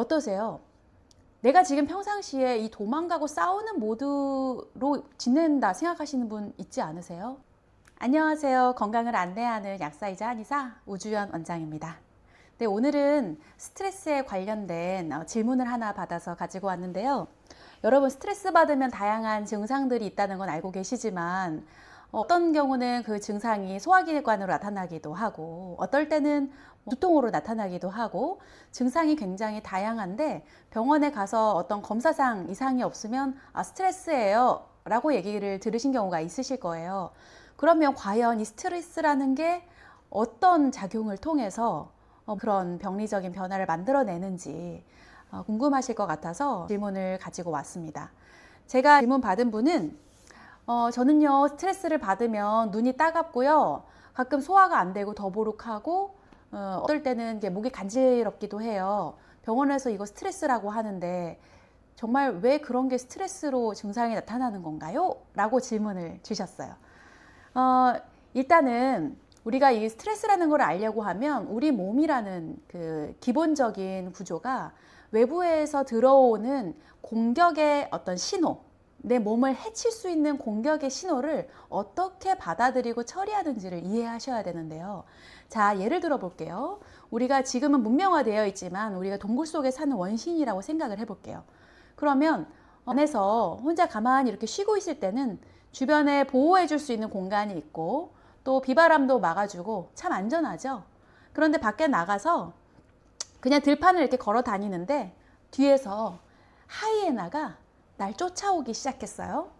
어떠세요? 내가 지금 평상시에 이 도망가고 싸우는 모드로 지낸다 생각하시는 분 있지 않으세요? 안녕하세요. 건강을 안내하는 약사이자 한의사 우주연 원장입니다. 네, 오늘은 스트레스에 관련된 질문을 하나 받아서 가지고 왔는데요. 여러분, 스트레스 받으면 다양한 증상들이 있다는 건 알고 계시지만 어떤 경우는 그 증상이 소화기관으로 나타나기도 하고 어떨 때는 두통으로 나타나기도 하고 증상이 굉장히 다양한데 병원에 가서 어떤 검사상 이상이 없으면 스트레스예요 라고 얘기를 들으신 경우가 있으실 거예요. 그러면 과연 이 스트레스라는 게 어떤 작용을 통해서 그런 병리적인 변화를 만들어내는지 궁금하실 것 같아서 질문을 가지고 왔습니다. 제가 질문 받은 분은 저는요, 스트레스를 받으면 눈이 따갑고요, 가끔 소화가 안 되고 더부룩하고 어떨 때는 이제 목이 간지럽기도 해요. 병원에서 이거 스트레스라고 하는데 정말 왜 그런 게 스트레스로 증상이 나타나는 건가요? 라고 질문을 주셨어요. 일단은 우리가 이 스트레스라는 걸 알려고 하면 우리 몸이라는 그 기본적인 구조가 외부에서 들어오는 공격의 어떤 신호, 내 몸을 해칠 수 있는 공격의 신호를 어떻게 받아들이고 처리하는지를 이해하셔야 되는데요. 자, 예를 들어 볼게요. 우리가 지금은 문명화되어 있지만 우리가 동굴 속에 사는 원시인이라고 생각을 해볼게요. 그러면 안에서 혼자 가만히 이렇게 쉬고 있을 때는 주변에 보호해 줄 수 있는 공간이 있고 또 비바람도 막아주고 참 안전하죠. 그런데 밖에 나가서 그냥 들판을 이렇게 걸어 다니는데 뒤에서 하이에나가 날 쫓아오기 시작했어요.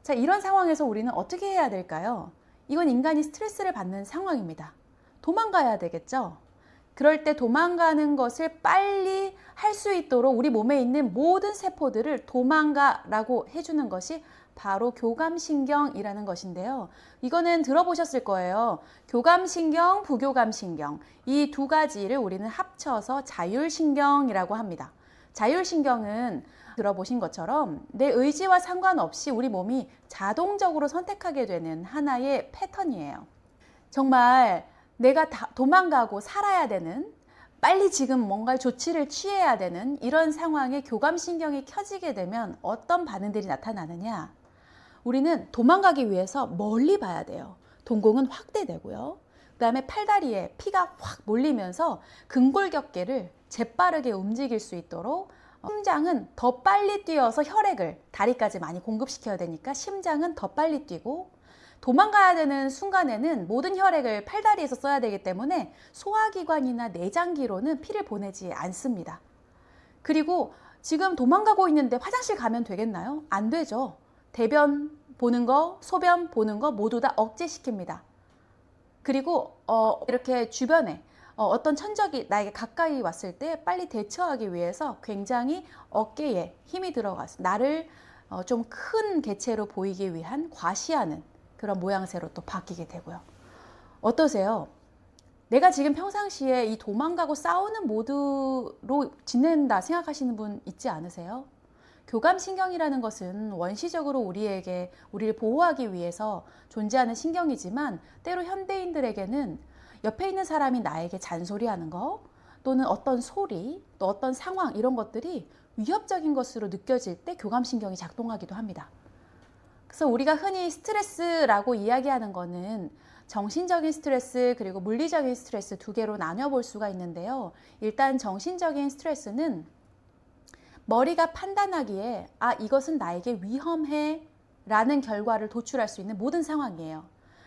자, 이런 상황에서 우리는 어떻게 해야 될까요? 이건 인간이 스트레스를 받는 상황입니다. 도망가야 되겠죠? 그럴 때 도망가는 것을 빨리 할 수 있도록 우리 몸에 있는 모든 세포들을 도망가라고 해주는 것이 바로 교감신경이라는 것인데요. 이거는 들어보셨을 거예요. 교감신경, 부교감신경, 이 두 가지를 우리는 합쳐서 자율신경이라고 합니다. 자율신경은 들어보신 것처럼 내 의지와 상관없이 우리 몸이 자동적으로 선택하게 되는 하나의 패턴이에요. 정말 내가 도망가고 살아야 되는, 빨리 지금 뭔가 조치를 취해야 되는 이런 상황에 교감신경이 켜지게 되면 어떤 반응들이 나타나느냐? 우리는 도망가기 위해서 멀리 봐야 돼요. 동공은 확대되고요. 그 다음에 팔다리에 피가 확 몰리면서 근골격계를 재빠르게 움직일 수 있도록 심장은 더 빨리 뛰어서 혈액을 다리까지 많이 공급시켜야 되니까 심장은 더 빨리 뛰고, 도망가야 되는 순간에는 모든 혈액을 팔다리에서 써야 되기 때문에 소화기관이나 내장기로는 피를 보내지 않습니다. 그리고 지금 도망가고 있는데 화장실 가면 되겠나요? 안 되죠. 대변 보는 거, 소변 보는 거 모두 다 억제시킵니다. 그리고 이렇게 주변에 어떤 천적이 나에게 가까이 왔을 때 빨리 대처하기 위해서 굉장히 어깨에 힘이 들어가서 나를 좀 큰 개체로 보이기 위한 과시하는 그런 모양새로 또 바뀌게 되고요. 어떠세요? 내가 지금 평상시에 이 도망가고 싸우는 모드로 지낸다 생각하시는 분 있지 않으세요? 교감신경이라는 것은 원시적으로 우리를 보호하기 위해서 존재하는 신경이지만 때로 현대인들에게는 옆에 있는 사람이 나에게 잔소리하는 거 또는 어떤 소리 또 어떤 상황 이런 것들이 위협적인 것으로 느껴질 때 교감신경이 작동하기도 합니다. 그래서 우리가 흔히 스트레스라고 이야기하는 거는 정신적인 스트레스 그리고 물리적인 스트레스 두 개로 나눠볼 수가 있는데요. 일단 정신적인 스트레스는 머리가 판단하기에 이것은 나에게 위험해 라는 결과를 도출할 수 있는 모든 상황이에요.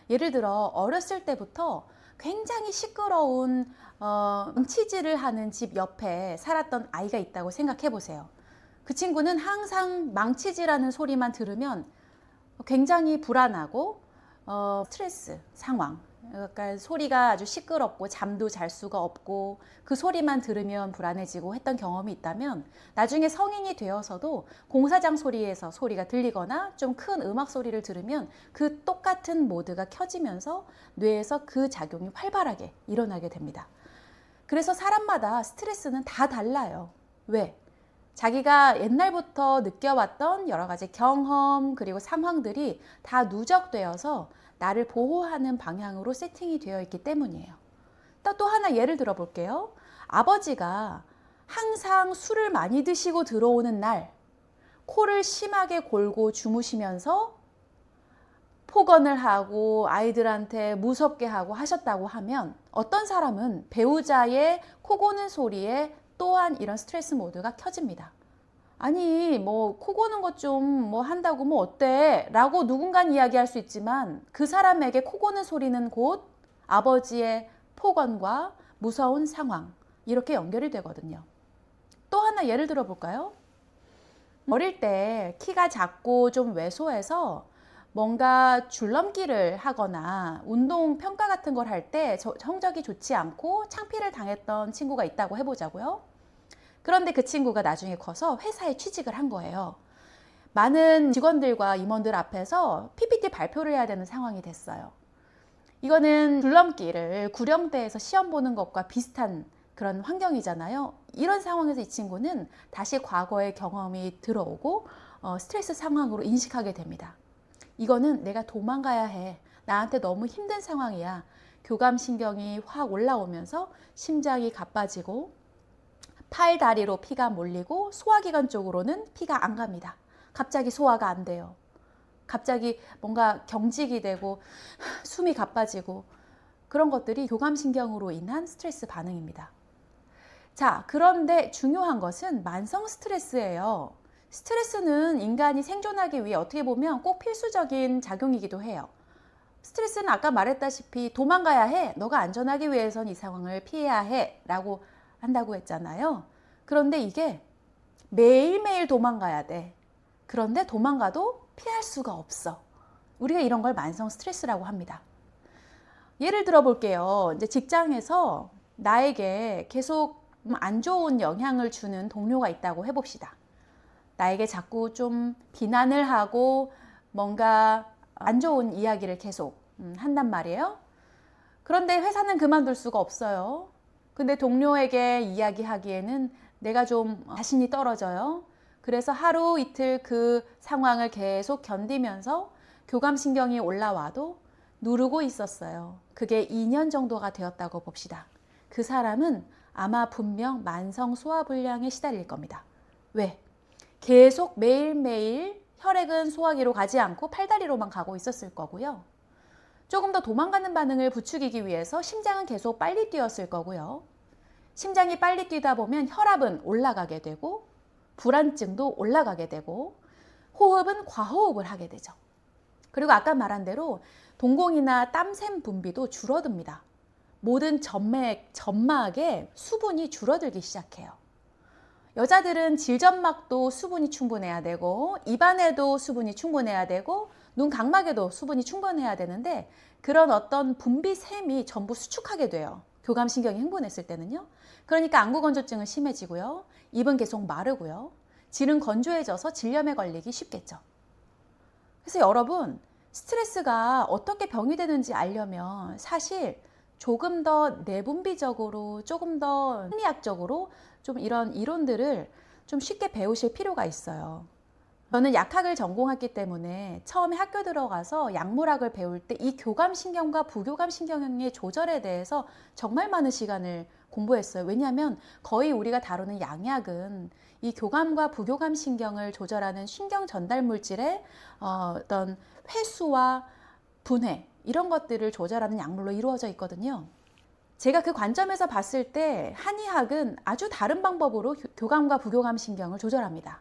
예를 들어 어렸을 때부터 굉장히 시끄러운 망치질을 하는 집 옆에 살았던 아이가 있다고 생각해 보세요. 그 친구는 항상 망치질하는 소리만 들으면 굉장히 불안하고 스트레스 상황, 그러니까 소리가 아주 시끄럽고 잠도 잘 수가 없고 그 소리만 들으면 불안해지고 했던 경험이 있다면 나중에 성인이 되어서도 공사장 소리에서 소리가 들리거나 좀 큰 음악 소리를 들으면 그 똑같은 모드가 켜지면서 뇌에서 그 작용이 활발하게 일어나게 됩니다. 그래서 사람마다 스트레스는 다 달라요. 왜? 자기가 옛날부터 느껴왔던 여러 가지 경험 그리고 상황들이 다 누적되어서 나를 보호하는 방향으로 세팅이 되어 있기 때문이에요. 또 하나 예를 들어 볼게요. 아버지가 항상 술을 많이 드시고 들어오는 날 코를 심하게 골고 주무시면서 폭언을 하고 아이들한테 무섭게 하고 하셨다고 하면 어떤 사람은 배우자의 코 고는 소리에 또한 이런 스트레스 모드가 켜집니다. 아니 뭐 코 고는 것 좀 뭐 한다고 뭐 어때? 라고 누군가는 이야기할 수 있지만 그 사람에게 코 고는 소리는 곧 아버지의 폭언과 무서운 상황, 이렇게 연결이 되거든요. 또 하나 예를 들어 볼까요? 어릴 때 키가 작고 좀 왜소해서 뭔가 줄넘기를 하거나 운동 평가 같은 걸 할 때 성적이 좋지 않고 창피를 당했던 친구가 있다고 해보자고요. 그런데 그 친구가 나중에 커서 회사에 취직을 한 거예요. 많은 직원들과 임원들 앞에서 PPT 발표를 해야 되는 상황이 됐어요. 이거는 줄넘기를 구령대에서 시험 보는 것과 비슷한 그런 환경이잖아요. 이런 상황에서 이 친구는 다시 과거의 경험이 들어오고 스트레스 상황으로 인식하게 됩니다. 이거는 내가 도망가야 해. 나한테 너무 힘든 상황이야. 교감신경이 확 올라오면서 심장이 가빠지고 팔, 다리로 피가 몰리고 소화기관 쪽으로는 피가 안 갑니다. 갑자기 소화가 안 돼요. 갑자기 뭔가 경직이 되고 숨이 가빠지고 그런 것들이 교감신경으로 인한 스트레스 반응입니다. 자, 그런데 중요한 것은 만성 스트레스예요. 스트레스는 인간이 생존하기 위해 어떻게 보면 꼭 필수적인 작용이기도 해요. 스트레스는 아까 말했다시피 도망가야 해. 너가 안전하기 위해선 이 상황을 피해야 해. 라고 한다고 했잖아요. 그런데 이게 매일매일 도망가야 돼. 그런데 도망가도 피할 수가 없어. 우리가 이런 걸 만성 스트레스라고 합니다. 예를 들어 볼게요. 이제 직장에서 나에게 계속 안 좋은 영향을 주는 동료가 있다고 해봅시다. 나에게 자꾸 좀 비난을 하고 뭔가 안 좋은 이야기를 계속 한단 말이에요. 그런데 회사는 그만둘 수가 없어요. 근데 동료에게 이야기하기에는 내가 좀 자신이 떨어져요. 그래서 하루 이틀 그 상황을 계속 견디면서 교감신경이 올라와도 누르고 있었어요. 그게 2년 정도가 되었다고 봅시다. 그 사람은 아마 분명 만성 소화불량에 시달릴 겁니다. 왜? 계속 매일매일 혈액은 소화기로 가지 않고 팔다리로만 가고 있었을 거고요. 조금 더 도망가는 반응을 부추기기 위해서 심장은 계속 빨리 뛰었을 거고요. 심장이 빨리 뛰다 보면 혈압은 올라가게 되고 불안증도 올라가게 되고 호흡은 과호흡을 하게 되죠. 그리고 아까 말한 대로 동공이나 땀샘 분비도 줄어듭니다. 모든 점막에 수분이 줄어들기 시작해요. 여자들은 질점막도 수분이 충분해야 되고 입안에도 수분이 충분해야 되고 눈 각막에도 수분이 충분해야 되는데 그런 어떤 분비샘이 전부 수축하게 돼요. 교감신경이 흥분했을 때는요. 그러니까 안구건조증은 심해지고요. 입은 계속 마르고요. 질은 건조해져서 질염에 걸리기 쉽겠죠. 그래서 여러분, 스트레스가 어떻게 병이 되는지 알려면 사실 조금 더 내분비적으로, 조금 더 심리학적으로 좀 이런 이론들을 좀 쉽게 배우실 필요가 있어요. 저는 약학을 전공했기 때문에 처음에 학교 들어가서 약물학을 배울 때 이 교감신경과 부교감신경의 조절에 대해서 정말 많은 시간을 공부했어요. 왜냐하면 거의 우리가 다루는 양약은 이 교감과 부교감신경을 조절하는 신경 전달 물질의 어떤 회수와 분해 이런 것들을 조절하는 약물로 이루어져 있거든요. 제가 그 관점에서 봤을 때 한의학은 아주 다른 방법으로 교감과 부교감신경을 조절합니다.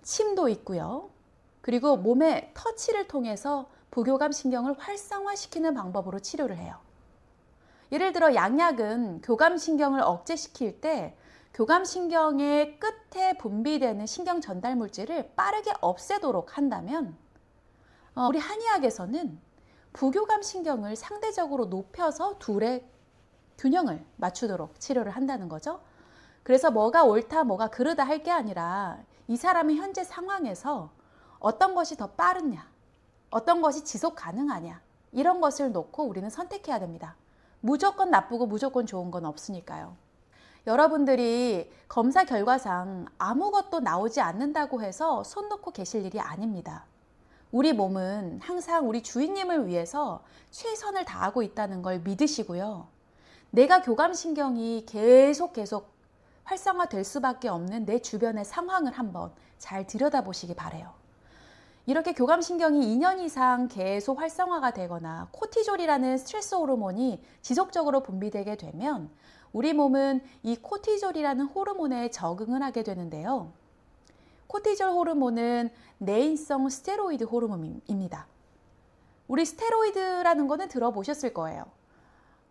침도 있고요. 그리고 몸의 터치를 통해서 부교감신경을 활성화시키는 방법으로 치료를 해요. 예를 들어 양약은 교감신경을 억제시킬 때 교감신경의 끝에 분비되는 신경 전달 물질을 빠르게 없애도록 한다면 우리 한의학에서는 부교감신경을 상대적으로 높여서 둘의 균형을 맞추도록 치료를 한다는 거죠. 그래서 뭐가 옳다 뭐가 그르다 할 게 아니라 이 사람의 현재 상황에서 어떤 것이 더 빠르냐, 어떤 것이 지속 가능하냐 이런 것을 놓고 우리는 선택해야 됩니다. 무조건 나쁘고 무조건 좋은 건 없으니까요. 여러분들이 검사 결과상 아무것도 나오지 않는다고 해서 손 놓고 계실 일이 아닙니다. 우리 몸은 항상 우리 주인님을 위해서 최선을 다하고 있다는 걸 믿으시고요. 내가 교감신경이 계속 활성화될 수밖에 없는 내 주변의 상황을 한번 잘 들여다보시기 바래요. 이렇게 교감신경이 2년 이상 계속 활성화가 되거나 코티졸이라는 스트레스 호르몬이 지속적으로 분비되게 되면 우리 몸은 이 코티졸이라는 호르몬에 적응을 하게 되는데요. 코티졸 호르몬은 내인성 스테로이드 호르몬입니다. 우리 스테로이드라는 거는 들어보셨을 거예요.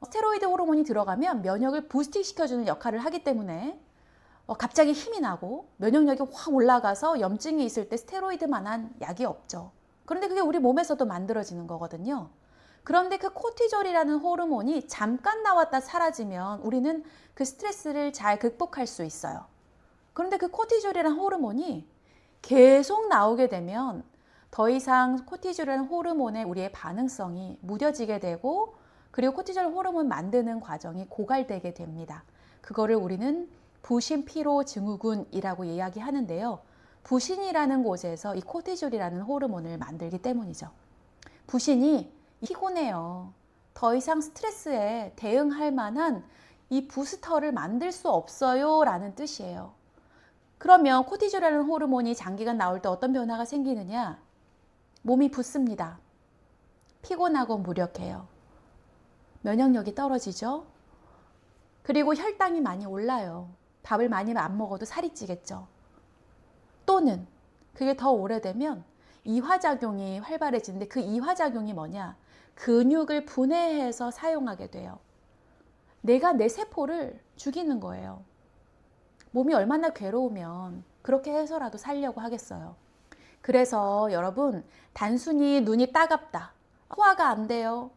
스테로이드 호르몬이 들어가면 면역을 부스팅시켜주는 역할을 하기 때문에 갑자기 힘이 나고 면역력이 확 올라가서 염증이 있을 때 스테로이드만한 약이 없죠. 그런데 그게 우리 몸에서도 만들어지는 거거든요. 그런데 그 코티졸이라는 호르몬이 잠깐 나왔다 사라지면 우리는 그 스트레스를 잘 극복할 수 있어요. 그런데 그 코티졸이라는 호르몬이 계속 나오게 되면 더 이상 코티졸이라는 호르몬에 우리의 반응성이 무뎌지게 되고 그리고 코티졸 호르몬 만드는 과정이 고갈되게 됩니다. 그거를 우리는 부신피로증후군이라고 이야기하는데요. 부신이라는 곳에서 이 코티졸이라는 호르몬을 만들기 때문이죠. 부신이 피곤해요. 더 이상 스트레스에 대응할 만한 이 부스터를 만들 수 없어요 라는 뜻이에요. 그러면 코티졸이라는 호르몬이 장기간 나올 때 어떤 변화가 생기느냐? 몸이 붓습니다. 피곤하고 무력해요. 면역력이 떨어지죠. 그리고 혈당이 많이 올라요. 밥을 많이 안 먹어도 살이 찌겠죠. 또는 그게 더 오래되면 이화작용이 활발해지는데 그 이화작용이 뭐냐? 근육을 분해해서 사용하게 돼요. 내가 내 세포를 죽이는 거예요. 몸이 얼마나 괴로우면 그렇게 해서라도 살려고 하겠어요. 그래서 여러분, 단순히 눈이 따갑다, 소화가 안 돼요,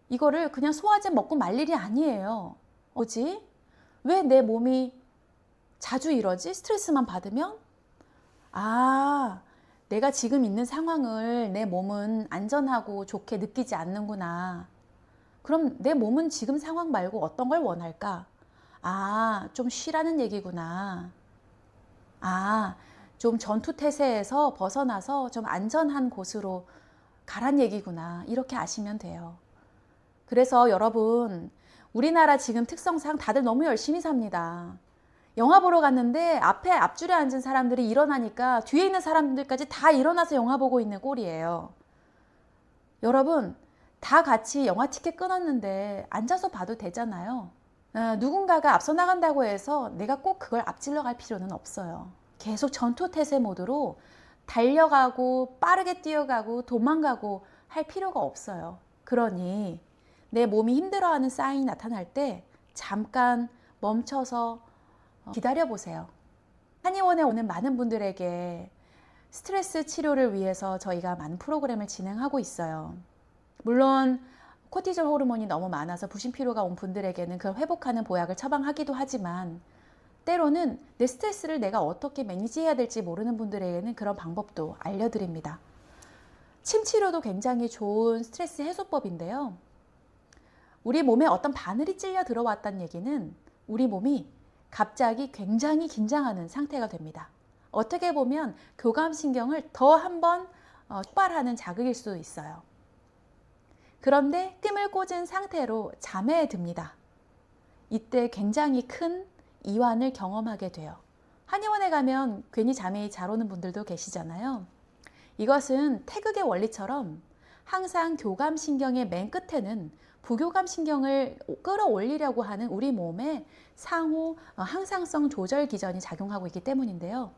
이거를 그냥 소화제 먹고 말 일이 아니에요. 뭐지? 왜 내 몸이 자주 이러지? 스트레스만 받으면? 내가 지금 있는 상황을 내 몸은 안전하고 좋게 느끼지 않는구나. 그럼 내 몸은 지금 상황 말고 어떤 걸 원할까? 좀 쉬라는 얘기구나. 좀 전투태세에서 벗어나서 좀 안전한 곳으로 가란 얘기구나. 이렇게 아시면 돼요. 그래서 여러분, 우리나라 지금 특성상 다들 너무 열심히 삽니다. 영화 보러 갔는데 앞에 앞줄에 앉은 사람들이 일어나니까 뒤에 있는 사람들까지 다 일어나서 영화 보고 있는 꼴이에요. 여러분, 다 같이 영화 티켓 끊었는데 앉아서 봐도 되잖아요. 누군가가 앞서 나간다고 해서 내가 꼭 그걸 앞질러 갈 필요는 없어요. 계속 전투태세 모드로 달려가고 빠르게 뛰어가고 도망가고 할 필요가 없어요. 그러니 내 몸이 힘들어하는 사인이 나타날 때 잠깐 멈춰서 기다려 보세요. 한의원에 오는 많은 분들에게 스트레스 치료를 위해서 저희가 많은 프로그램을 진행하고 있어요. 물론 코티졸 호르몬이 너무 많아서 부신피로가 온 분들에게는 그걸 회복하는 보약을 처방하기도 하지만 때로는 내 스트레스를 내가 어떻게 매니지해야 될지 모르는 분들에게는 그런 방법도 알려드립니다. 침치료도 굉장히 좋은 스트레스 해소법인데요. 우리 몸에 어떤 바늘이 찔려 들어왔다는 얘기는 우리 몸이 갑자기 굉장히 긴장하는 상태가 됩니다. 어떻게 보면 교감신경을 더 한번 촉발하는 자극일 수도 있어요. 그런데 뜸을 꽂은 상태로 잠에 듭니다. 이때 굉장히 큰 이완을 경험하게 돼요. 한의원에 가면 괜히 잠이 잘 오는 분들도 계시잖아요. 이것은 태극의 원리처럼 항상 교감신경의 맨 끝에는 부교감신경을 끌어올리려고 하는 우리 몸의 상호 항상성 조절 기전이 작용하고 있기 때문인데요.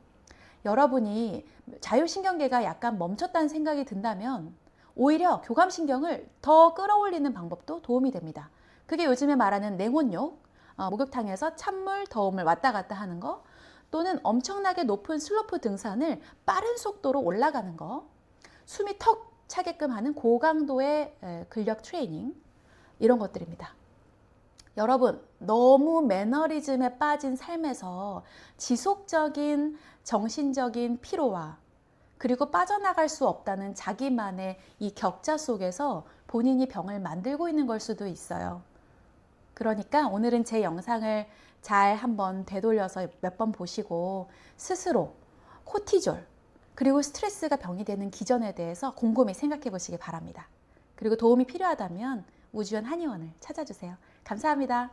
여러분이 자율신경계가 약간 멈췄다는 생각이 든다면 오히려 교감신경을 더 끌어올리는 방법도 도움이 됩니다. 그게 요즘에 말하는 냉온욕, 목욕탕에서 찬물, 더움을 왔다 갔다 하는 거, 또는 엄청나게 높은 슬로프 등산을 빠른 속도로 올라가는 거, 숨이 턱 차게끔 하는 고강도의 근력 트레이닝, 이런 것들입니다. 여러분, 너무 매너리즘에 빠진 삶에서 지속적인 정신적인 피로와 그리고 빠져나갈 수 없다는 자기만의 이 격자 속에서 본인이 병을 만들고 있는 걸 수도 있어요. 그러니까 오늘은 제 영상을 잘 한번 되돌려서 몇 번 보시고 스스로 코티졸 그리고 스트레스가 병이 되는 기전에 대해서 곰곰이 생각해 보시기 바랍니다. 그리고 도움이 필요하다면 우주현 한의원을 찾아주세요. 감사합니다.